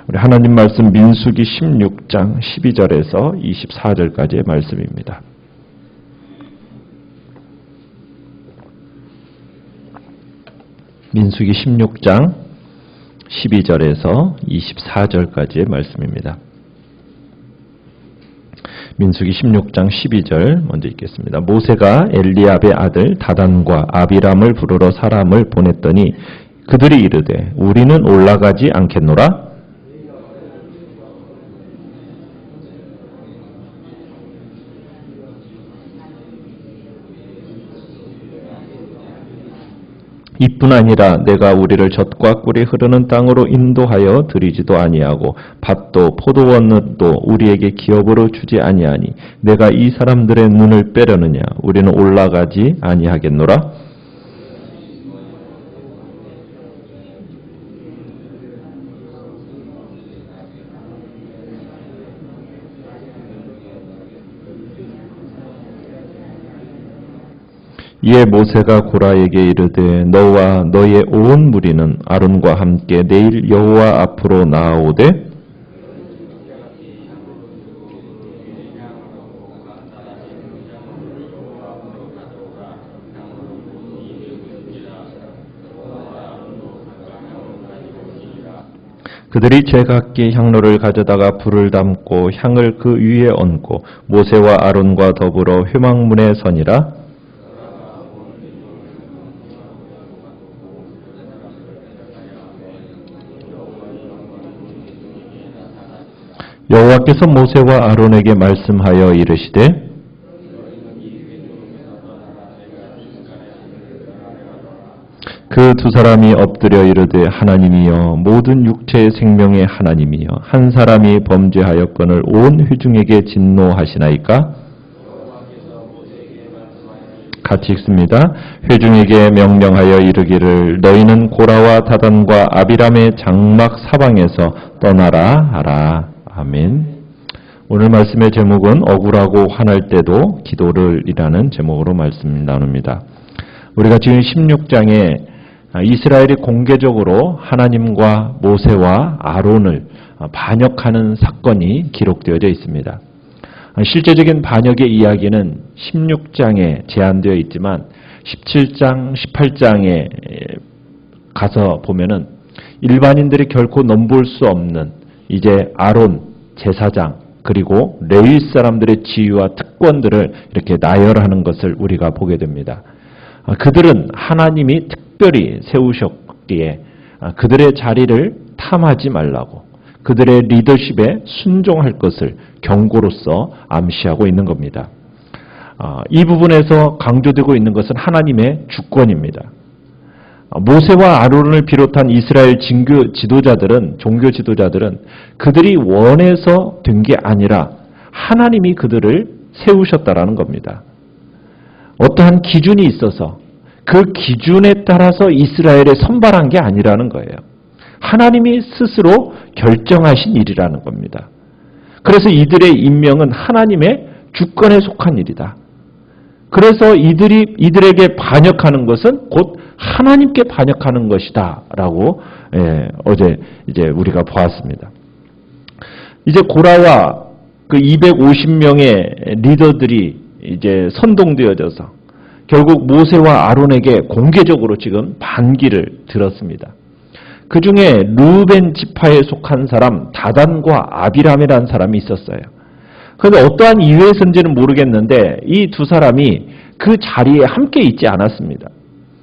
우리 하나님 말씀 민수기 16장 12절에서 24절까지의 말씀입니다. 민수기 16장 12절에서 24절까지의 말씀입니다. 민수기 16장 12절 먼저 읽겠습니다. 모세가 엘리압의 아들 다단과 아비람을 부르러 사람을 보냈더니 그들이 이르되 우리는 올라가지 않겠노라. 이뿐 아니라 내가 우리를 젖과 꿀이 흐르는 땅으로 인도하여 드리지도 아니하고 밭도 포도원도 우리에게 기업으로 주지 아니하니 내가 이 사람들의 눈을 빼려느냐. 우리는 올라가지 아니하겠노라. 이에 모세가 고라에게 이르되 너와 너의 온 무리는 아론과 함께 내일 여호와 앞으로 나아오되 그들이 제각기 향로를 가져다가 불을 담고 향을 그 위에 얹고 모세와 아론과 더불어 회막문에 서니라. 여호와께서 모세와 아론에게 말씀하여 이르시되 그 두 사람이 엎드려 이르되 하나님이여 모든 육체의 생명의 하나님이여 한 사람이 범죄하였거늘 온 회중에게 진노하시나이까? 같이 읽습니다. 회중에게 명령하여 이르기를 너희는 고라와 다단과 아비람의 장막 사방에서 떠나라 하라. 아멘. 오늘 말씀의 제목은 억울하고 화날 때도 기도를 이라는 제목으로 말씀 나눕니다. 우리가 지금 16장에 이스라엘이 공개적으로 하나님과 모세와 아론을 반역하는 사건이 기록되어져 있습니다. 실제적인 반역의 이야기는 16장에 제한되어 있지만 17장, 18장에 가서 보면은 일반인들이 결코 넘볼 수 없는 이제 아론 제사장 그리고 레위 사람들의 지위와 특권들을 이렇게 나열하는 것을 우리가 보게 됩니다. 그들은 하나님이 특별히 세우셨기에 그들의 자리를 탐하지 말라고 그들의 리더십에 순종할 것을 경고로서 암시하고 있는 겁니다. 이 부분에서 강조되고 있는 것은 하나님의 주권입니다. 모세와 아론을 비롯한 이스라엘 종교 지도자들은 그들이 원해서 된 게 아니라 하나님이 그들을 세우셨다라는 겁니다. 어떠한 기준이 있어서 그 기준에 따라서 이스라엘에 선발한 게 아니라는 거예요. 하나님이 스스로 결정하신 일이라는 겁니다. 그래서 이들의 임명은 하나님의 주권에 속한 일이다. 그래서 이들에게 반역하는 것은 곧 하나님께 반역하는 것이다라고 어제 이제 우리가 보았습니다. 이제 고라와 그 250명의 리더들이 이제 선동되어져서 결국 모세와 아론에게 공개적으로 지금 반기를 들었습니다. 그 중에 르우벤 지파에 속한 사람 다단과 아비람이라는 사람이 있었어요. 그런데 어떠한 이유에서인지는 모르겠는데 이 두 사람이 그 자리에 함께 있지 않았습니다.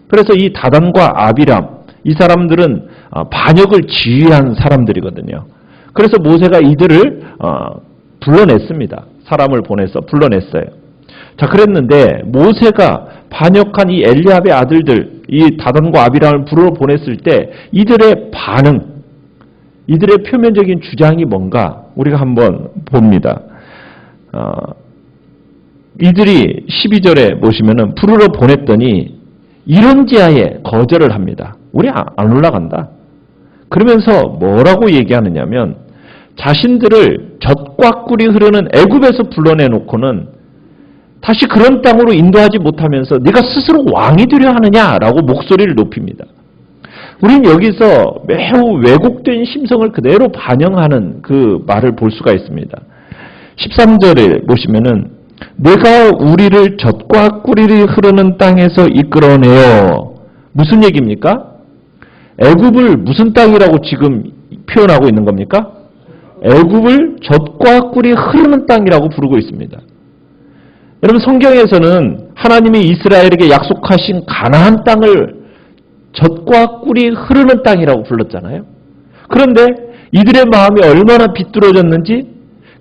그래서 이 다단과 아비람, 이 사람들은 반역을 지휘한 사람들이거든요. 그래서 모세가 이들을 불러냈습니다. 사람을 보내서 불러냈어요. 자, 그랬는데 모세가 반역한 이 엘리압의 아들들, 이 다단과 아비람을 불러 보냈을 때 이들의 반응, 이들의 표면적인 주장이 뭔가 우리가 한번 봅니다. 이들이 12절에 보시면은 부르러 보냈더니 이런지하에 거절을 합니다. 우리 안 올라간다. 그러면서 뭐라고 얘기하느냐면 자신들을 젖과 꿀이 흐르는 애굽에서 불러내놓고는 다시 그런 땅으로 인도하지 못하면서 네가 스스로 왕이 되려 하느냐라고 목소리를 높입니다. 우린 여기서 매우 왜곡된 심성을 그대로 반영하는 그 말을 볼 수가 있습니다. 13절에 보시면은 내가 우리를 젖과 꿀이 흐르는 땅에서 이끌어내어. 무슨 얘기입니까? 애굽을 무슨 땅이라고 지금 표현하고 있는 겁니까? 애굽을 젖과 꿀이 흐르는 땅이라고 부르고 있습니다. 여러분, 성경에서는 하나님이 이스라엘에게 약속하신 가나안 땅을 젖과 꿀이 흐르는 땅이라고 불렀잖아요. 그런데 이들의 마음이 얼마나 비뚤어졌는지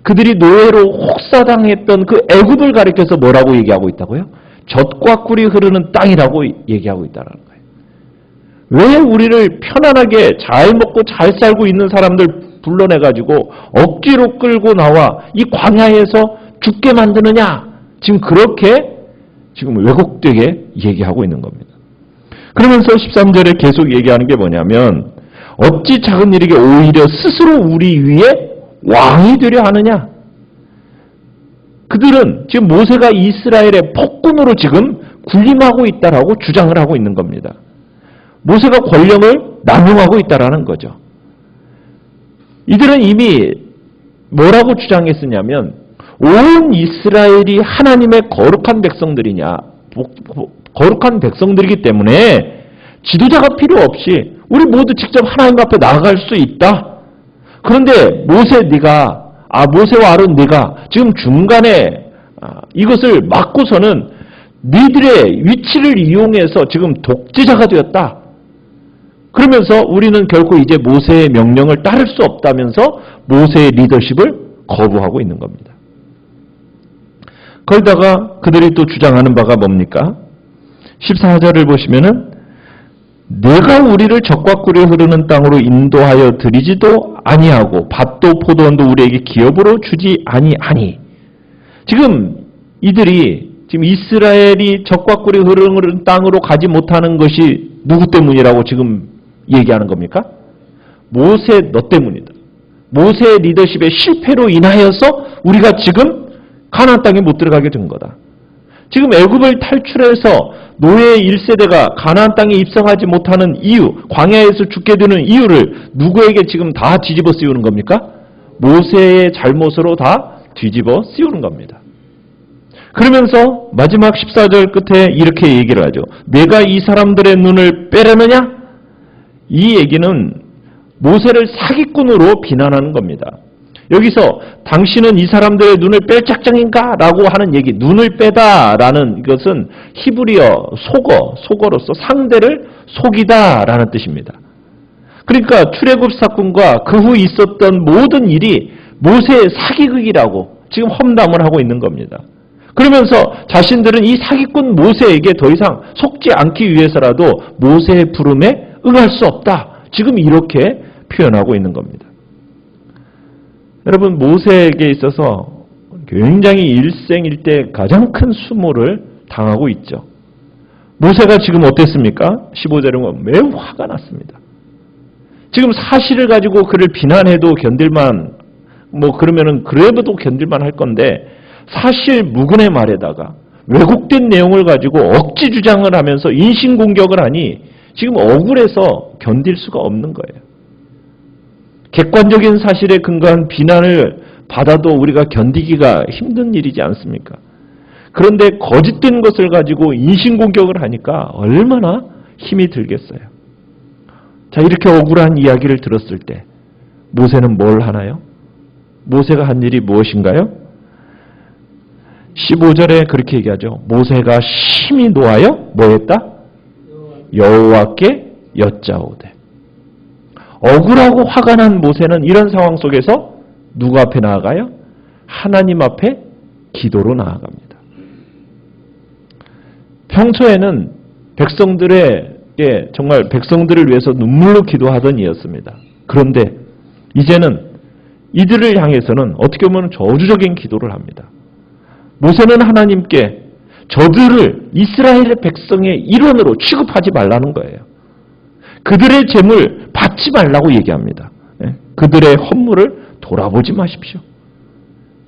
그들이 노예로 혹사당했던 그 애굽을 가리켜서 뭐라고 얘기하고 있다고요? 젖과 꿀이 흐르는 땅이라고 얘기하고 있다는 거예요. 왜 우리를 편안하게 잘 먹고 잘 살고 있는 사람들 불러내가지고 억지로 끌고 나와 이 광야에서 죽게 만드느냐? 지금 그렇게 지금 왜곡되게 얘기하고 있는 겁니다. 그러면서 13절에 계속 얘기하는 게 뭐냐면 어찌 작은 일에게 오히려 스스로 우리 위에 왕이 되려 하느냐? 그들은 지금 모세가 이스라엘의 폭군으로 지금 군림하고 있다라고 주장을 하고 있는 겁니다. 모세가 권력을 남용하고 있다라는 거죠. 이들은 이미 뭐라고 주장했으냐면 온 이스라엘이 하나님의 거룩한 백성들이냐, 거룩한 백성들이기 때문에 지도자가 필요 없이 우리 모두 직접 하나님 앞에 나아갈 수 있다. 그런데 모세와 아론 네가 지금 중간에 이것을 막고서는 니들의 위치를 이용해서 지금 독재자가 되었다. 그러면서 우리는 결코 이제 모세의 명령을 따를 수 없다면서 모세의 리더십을 거부하고 있는 겁니다. 거기다가 그들이 또 주장하는 바가 뭡니까? 14절을 보시면은 내가 우리를 젖과 꿀이 흐르는 땅으로 인도하여 드리지도 아니하고 밭도 포도원도 우리에게 기업으로 주지 아니하니. 지금 이들이 지금 이스라엘이 젖과 꿀이 흐르는 땅으로 가지 못하는 것이 누구 때문이라고 지금 얘기하는 겁니까? 모세 너 때문이다. 모세의 리더십의 실패로 인하여서 우리가 지금 가나안 땅에 못 들어가게 된 거다. 지금 애굽을 탈출해서 노예 1세대가 가나안 땅에 입성하지 못하는 이유, 광야에서 죽게 되는 이유를 누구에게 지금 다 뒤집어 씌우는 겁니까? 모세의 잘못으로 다 뒤집어 씌우는 겁니다. 그러면서 마지막 14절 끝에 이렇게 얘기를 하죠. 내가 이 사람들의 눈을 빼려느냐? 이 얘기는 모세를 사기꾼으로 비난하는 겁니다. 여기서 당신은 이 사람들의 눈을 뺄 작정인가? 라고 하는 얘기, 눈을 빼다라는 것은 히브리어 속어로서 상대를 속이다 라는 뜻입니다. 그러니까 출애굽 사건과 그 후 있었던 모든 일이 모세의 사기극이라고 지금 험담을 하고 있는 겁니다. 그러면서 자신들은 이 사기꾼 모세에게 더 이상 속지 않기 위해서라도 모세의 부름에 응할 수 없다. 지금 이렇게 표현하고 있는 겁니다. 여러분, 모세에게 있어서 굉장히 일생일대 가장 큰 수모를 당하고 있죠. 모세가 지금 어땠습니까? 15절에 보면 매우 화가 났습니다. 지금 사실을 가지고 그를 비난해도 견딜만, 그러면은 그래도 견딜만 할 건데 사실 무근의 말에다가 왜곡된 내용을 가지고 억지 주장을 하면서 인신공격을 하니 지금 억울해서 견딜 수가 없는 거예요. 객관적인 사실에 근거한 비난을 받아도 우리가 견디기가 힘든 일이지 않습니까? 그런데 거짓된 것을 가지고 인신공격을 하니까 얼마나 힘이 들겠어요. 자, 이렇게 억울한 이야기를 들었을 때 모세는 뭘 하나요? 모세가 한 일이 무엇인가요? 15절에 그렇게 얘기하죠. 모세가 심히 노하여 뭐 했다? 여호와께 여짜오되. 억울하고 화가 난 모세는 이런 상황 속에서 누구 앞에 나아가요? 하나님 앞에 기도로 나아갑니다. 평소에는 백성들에게 정말 백성들을 위해서 눈물로 기도하던 이였습니다. 그런데 이제는 이들을 향해서는 어떻게 보면 저주적인 기도를 합니다. 모세는 하나님께 저들을 이스라엘의 백성의 일원으로 취급하지 말라는 거예요. 그들의 재물 받지 말라고 얘기합니다. 그들의 헌물을 돌아보지 마십시오.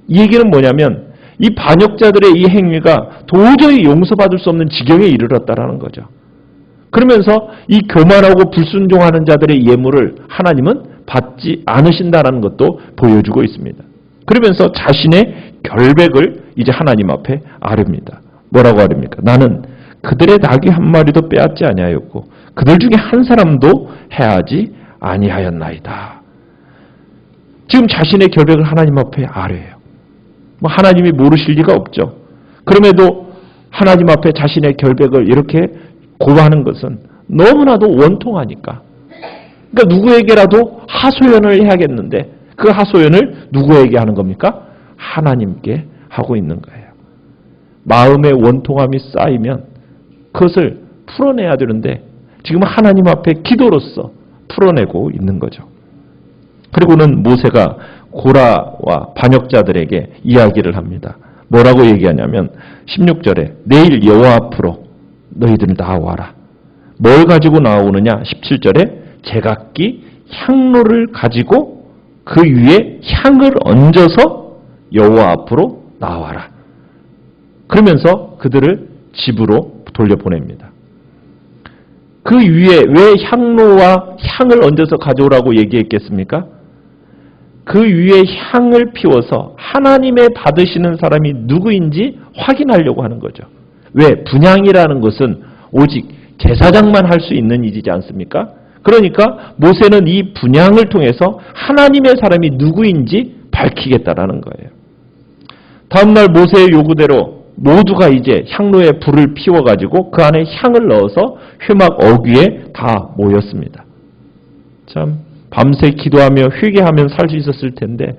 이 얘기는 뭐냐면 이 반역자들의 이 행위가 도저히 용서받을 수 없는 지경에 이르렀다라는 거죠. 그러면서 이 교만하고 불순종하는 자들의 예물을 하나님은 받지 않으신다는 것도 보여주고 있습니다. 그러면서 자신의 결백을 이제 하나님 앞에 아릅니다. 뭐라고 아릅니까? 나는 그들의 닭이 한 마리도 빼앗지 아니하였고 그들 중에 한 사람도 해하지 아니하였나이다. 지금 자신의 결백을 하나님 앞에 아뢰요. 하나님이 모르실 리가 없죠. 그럼에도 하나님 앞에 자신의 결백을 이렇게 고하는 것은 너무나도 원통하니까. 그러니까 누구에게라도 하소연을 해야겠는데 그 하소연을 누구에게 하는 겁니까? 하나님께 하고 있는 거예요. 마음의 원통함이 쌓이면 그것을 풀어내야 되는데 지금 하나님 앞에 기도로서 풀어내고 있는 거죠. 그리고는 모세가 고라와 반역자들에게 이야기를 합니다. 뭐라고 얘기하냐면 16절에 내일 여호와 앞으로 너희들 나와라. 뭘 가지고 나오느냐? 17절에 제각기 향로를 가지고 그 위에 향을 얹어서 여호와 앞으로 나와라. 그러면서 그들을 집으로 돌려보냅니다. 그 위에 왜 향로와 향을 얹어서 가져오라고 얘기했겠습니까? 그 위에 향을 피워서 하나님의 받으시는 사람이 누구인지 확인하려고 하는 거죠. 왜? 분향이라는 것은 오직 제사장만 할 수 있는 일이지 않습니까? 그러니까 모세는 이 분향을 통해서 하나님의 사람이 누구인지 밝히겠다라는 거예요. 다음날 모세의 요구대로 모두가 이제 향로에 불을 피워가지고 그 안에 향을 넣어서 회막 어귀에 다 모였습니다. 참 밤새 기도하며 회개하면 살 수 있었을 텐데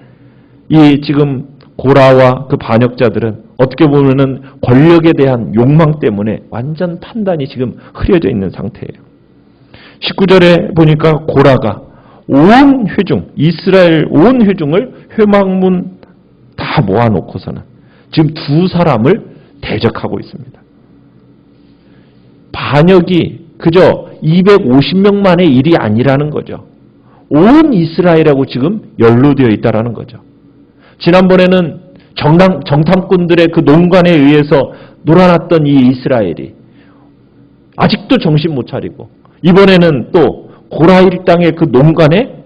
이 지금 고라와 그 반역자들은 어떻게 보면은 권력에 대한 욕망 때문에 완전 판단이 지금 흐려져 있는 상태예요. 19절에 보니까 고라가 온 회중, 이스라엘 온 회중을 회막문 다 모아놓고서는 지금 두 사람을 대적하고 있습니다. 반역이 그저 250명만의 일이 아니라는 거죠. 온 이스라엘하고 지금 연루되어 있다는 거죠. 지난번에는 정탐꾼들의 그 농간에 의해서 놀아났던 이 이스라엘이 아직도 정신 못 차리고 이번에는 또 고라 일당의 그 농간에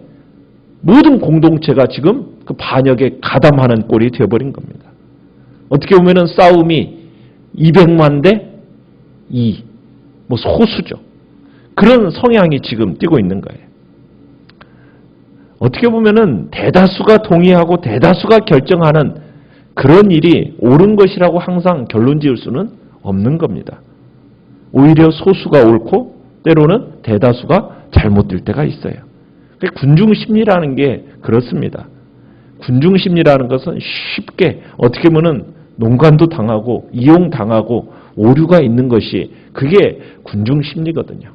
모든 공동체가 지금 그 반역에 가담하는 꼴이 되어버린 겁니다. 어떻게 보면은 싸움이 200만 대 2, 소수죠. 그런 성향이 지금 띄고 있는 거예요. 어떻게 보면은 대다수가 동의하고 대다수가 결정하는 그런 일이 옳은 것이라고 항상 결론 지을 수는 없는 겁니다. 오히려 소수가 옳고 때로는 대다수가 잘못될 때가 있어요. 군중심리라는 게 그렇습니다. 군중심리라는 것은 쉽게 어떻게 보면 농간도 당하고 이용당하고 오류가 있는 것이 그게 군중심리거든요.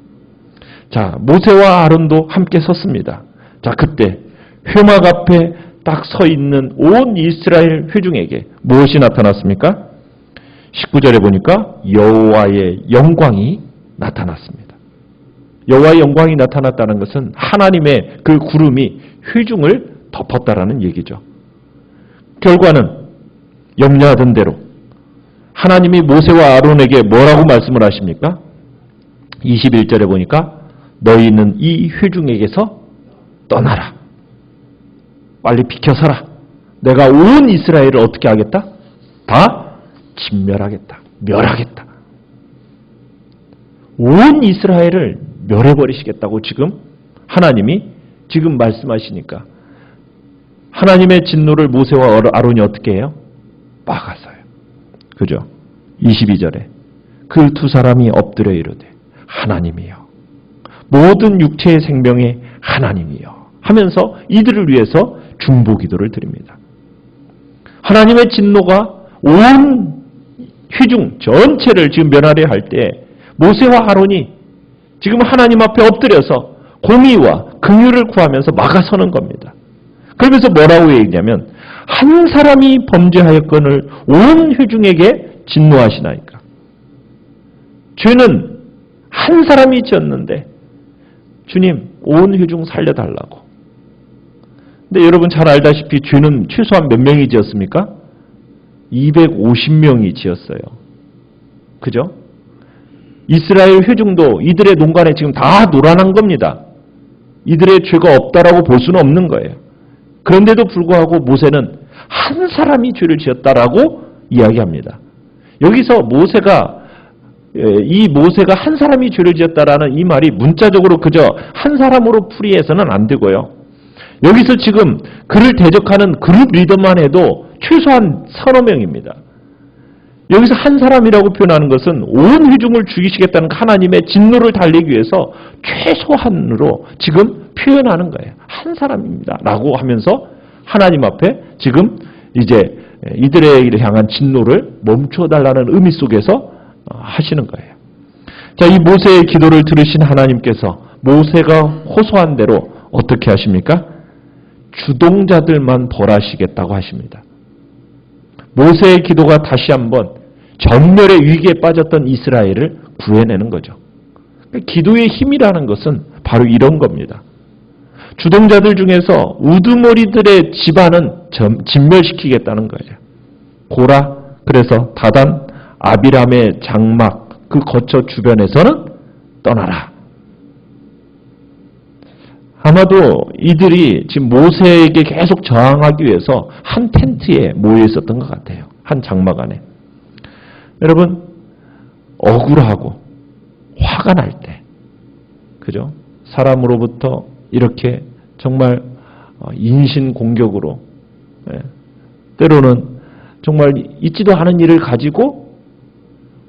자, 모세와 아론도 함께 섰습니다. 자, 그때 회막 앞에 딱 서 있는 온 이스라엘 회중에게 무엇이 나타났습니까? 19절에 보니까 여호와의 영광이 나타났습니다. 여호와의 영광이 나타났다는 것은 하나님의 그 구름이 회중을 덮었다라는 얘기죠. 결과는 염려하던 대로 하나님이 모세와 아론에게 뭐라고 말씀을 하십니까? 21절에 보니까 너희는 이 회중에게서 떠나라. 빨리 비켜서라. 내가 온 이스라엘을 어떻게 하겠다? 다 진멸하겠다. 멸하겠다. 온 이스라엘을 멸해버리시겠다고 지금 하나님이 지금 말씀하시니까 하나님의 진노를 모세와 아론이 어떻게 해요? 막았어요. 그죠? 22절에 그 두 사람이 엎드려 이르되 하나님이여 모든 육체의 생명의 하나님이여 하면서 이들을 위해서 중보기도를 드립니다. 하나님의 진노가 온 회중 전체를 지금 면하려 할 때 모세와 아론이 지금 하나님 앞에 엎드려서 공의와 긍휼을 구하면서 막아서는 겁니다. 그러면서 뭐라고 얘기냐면 한 사람이 범죄하였건을 온 회중에게 진노하시나이까. 죄는 한 사람이 지었는데 주님 온 회중 살려달라고. 근데 여러분 잘 알다시피 죄는 최소한 몇 명이 지었습니까? 250명이 지었어요. 그죠? 이스라엘 회중도 이들의 농간에 지금 다 노란한 겁니다. 이들의 죄가 없다라고 볼 수는 없는 거예요. 그런데도 불구하고 모세는 한 사람이 죄를 지었다라고 이야기합니다. 여기서 이 모세가 한 사람이 죄를 지었다라는 이 말이 문자적으로 그저 한 사람으로 풀이해서는 안 되고요. 여기서 지금 그를 대적하는 그룹 리더만 해도 최소한 서너 명입니다. 여기서 한 사람이라고 표현하는 것은 온 회중을 죽이시겠다는 하나님의 진노를 달래기 위해서 최소한으로 지금 표현하는 거예요. 한 사람입니다. 라고 하면서 하나님 앞에 지금 이제 이들을 향한 진노를 멈춰달라는 의미 속에서 하시는 거예요. 자, 이 모세의 기도를 들으신 하나님께서 모세가 호소한 대로 어떻게 하십니까? 주동자들만 벌하시겠다고 하십니다. 모세의 기도가 다시 한번 전멸의 위기에 빠졌던 이스라엘을 구해내는 거죠. 기도의 힘이라는 것은 바로 이런 겁니다. 주동자들 중에서 우두머리들의 집안은 진멸시키겠다는 거예요. 고라, 그래서 다단, 아비람의 장막, 그 거처 주변에서는 떠나라. 아마도 이들이 지금 모세에게 계속 저항하기 위해서 한 텐트에 모여 있었던 것 같아요. 한 장막 안에. 여러분, 억울하고 화가 날 때, 그죠? 사람으로부터 이렇게 정말 인신공격으로, 때로는 정말 있지도 않은 일을 가지고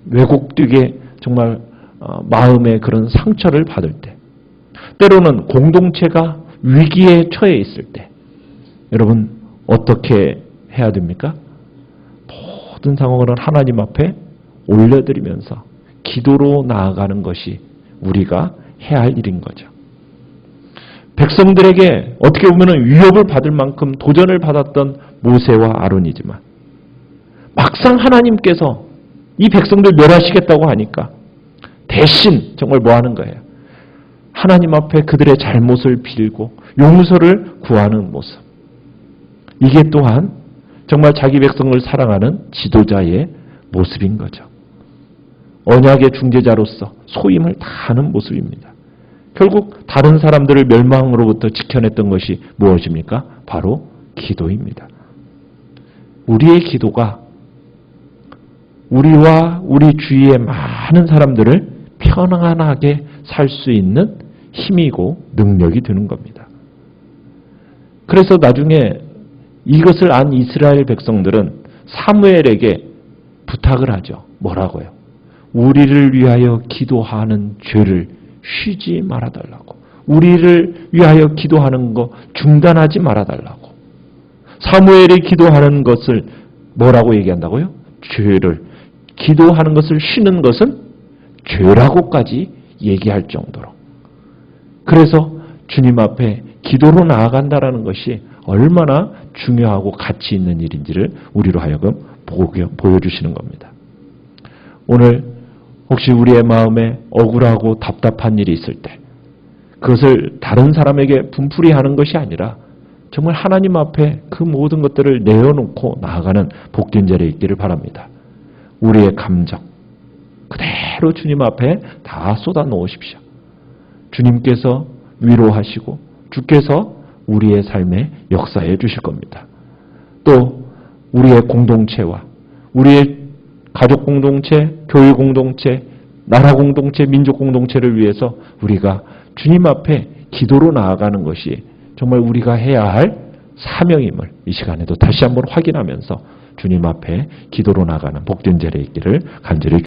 왜곡되게 정말 마음의 그런 상처를 받을 때, 때로는 공동체가 위기에 처해 있을 때, 여러분 어떻게 해야 됩니까? 모든 상황을 하나님 앞에 올려드리면서 기도로 나아가는 것이 우리가 해야 할 일인 거죠. 백성들에게 어떻게 보면 위협을 받을 만큼 도전을 받았던 모세와 아론이지만 막상 하나님께서 이 백성들 멸하시겠다고 하니까 대신 정말 뭐 하는 거예요? 하나님 앞에 그들의 잘못을 빌고 용서를 구하는 모습. 이게 또한 정말 자기 백성을 사랑하는 지도자의 모습인 거죠. 언약의 중재자로서 소임을 다하는 모습입니다. 결국 다른 사람들을 멸망으로부터 지켜냈던 것이 무엇입니까? 바로 기도입니다. 우리의 기도가 우리와 우리 주위의 많은 사람들을 편안하게 살 수 있는 힘이고 능력이 되는 겁니다. 그래서 나중에 이것을 안 이스라엘 백성들은 사무엘에게 부탁을 하죠. 뭐라고요? 우리를 위하여 기도하는 죄를 쉬지 말아달라고. 우리를 위하여 기도하는 거 중단하지 말아달라고. 사무엘이 기도하는 것을 뭐라고 얘기한다고요? 죄를. 기도하는 것을 쉬는 것은 죄라고까지 얘기할 정도로. 그래서 주님 앞에 기도로 나아간다라는 것이 얼마나 중요하고 가치 있는 일인지를 우리로 하여금 보여주시는 겁니다. 오늘 혹시 우리의 마음에 억울하고 답답한 일이 있을 때 그것을 다른 사람에게 분풀이하는 것이 아니라 정말 하나님 앞에 그 모든 것들을 내어놓고 나아가는 복된 자리에 있기를 바랍니다. 우리의 감정 그대로 주님 앞에 다 쏟아 놓으십시오. 주님께서 위로하시고 주께서 우리의 삶에 역사해 주실 겁니다. 또 우리의 공동체와 우리의 가족 공동체, 교회 공동체, 나라 공동체, 민족 공동체를 위해서 우리가 주님 앞에 기도로 나아가는 것이 정말 우리가 해야 할 사명임을 이 시간에도 다시 한번 확인하면서 주님 앞에 기도로 나아가는 복된 자리에 있기를 간절히